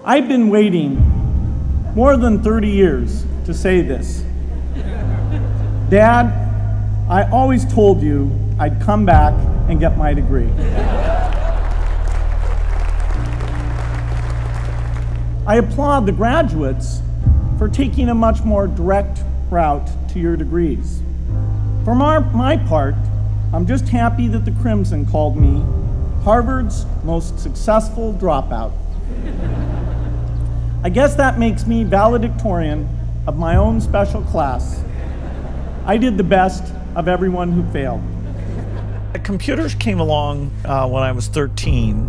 I've been waiting more than 30 years to say this. Dad, I always told you I'd come back and get my degree. I applaud the graduates for taking a much more direct route to your degrees. For my part, I'm just happy that the Crimson called me Harvard's most successful dropout. I guess that makes me valedictorian of my own special class. I did the best of everyone who failed. Computers came along when I was 13,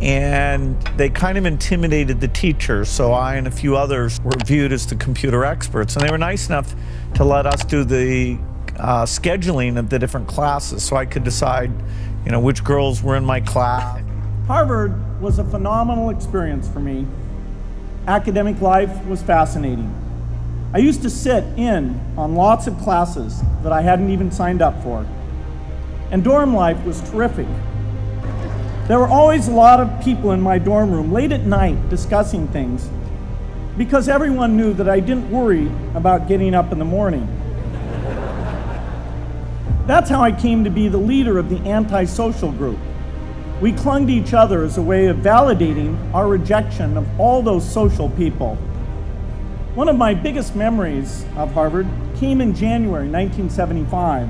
and they kind of intimidated the teachers, so I and a few others were viewed as the computer experts, and they were nice enough to let us do the scheduling of the different classes so I could decide, which girls were in my class. Harvard was a phenomenal experience for me. Academic life was fascinating. I used to sit in on lots of classes that I hadn't even signed up for. And dorm life was terrific. There were always a lot of people in my dorm room late at night discussing things because everyone knew that I didn't worry about getting up in the morning. That's how I came to be the leader of the antisocial group. We clung to each other as a way of validating our rejection of all those social people. One of my biggest memories of Harvard came in January 1975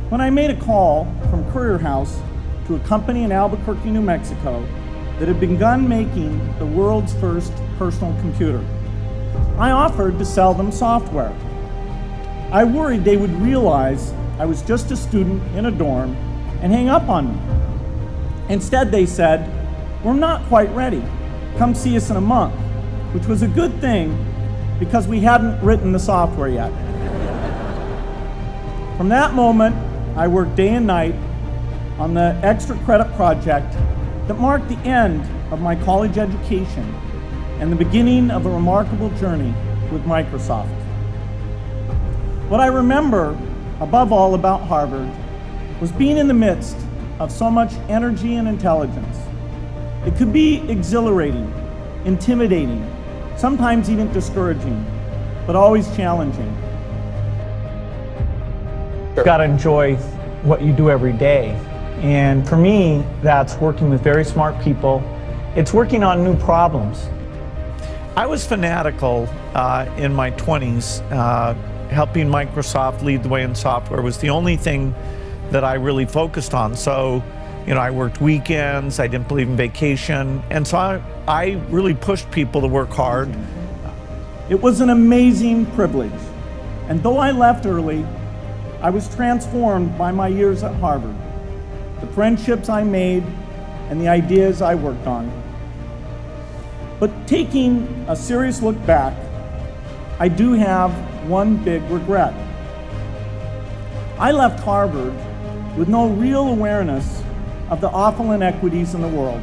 when I made a call from Courier House to a company in Albuquerque, New Mexico that had begun making the world's first personal computer. I offered to sell them software. I worried they would realize I was just a student in a dorm and hang up on me. Instead, they said, "We're not quite ready. Come see us in a month," which was a good thing because we hadn't written the software yet. From that moment, I worked day and night on the extra credit project that marked the end of my college education and the beginning of a remarkable journey with Microsoft. What I remember above all about Harvard was being in the midst of so much energy and intelligence. It could be exhilarating, intimidating, sometimes even discouraging, but always challenging. You've got to enjoy what you do every day. And for me, that's working with very smart people. It's working on new problems. I was fanatical in my 20s. Helping Microsoft lead the way in software was the only thing that I really focused on. So, I worked weekends, I didn't believe in vacation, and so I really pushed people to work hard. It was an amazing privilege, and though I left early, I was transformed by my years at Harvard, the friendships I made, and the ideas I worked on. But taking a serious look back, I do have one big regret. I left Harvard with no real awareness of the awful inequities in the world.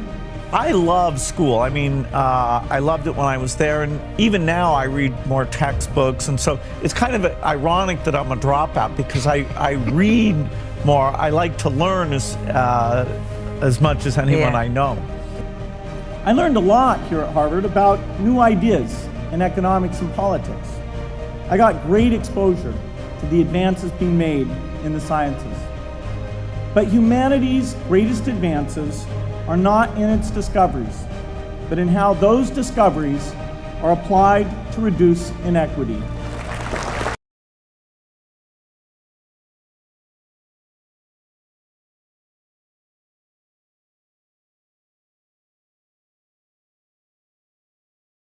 I love school. I loved it when I was there, and even now I read more textbooks, and so it's kind of ironic that I'm a dropout because I read more. I like to learn as much as anyone I know. I learned a lot here at Harvard about new ideas in economics and politics. I got great exposure to the advances being made in the sciences. But humanity's greatest advances are not in its discoveries, but in how those discoveries are applied to reduce inequity.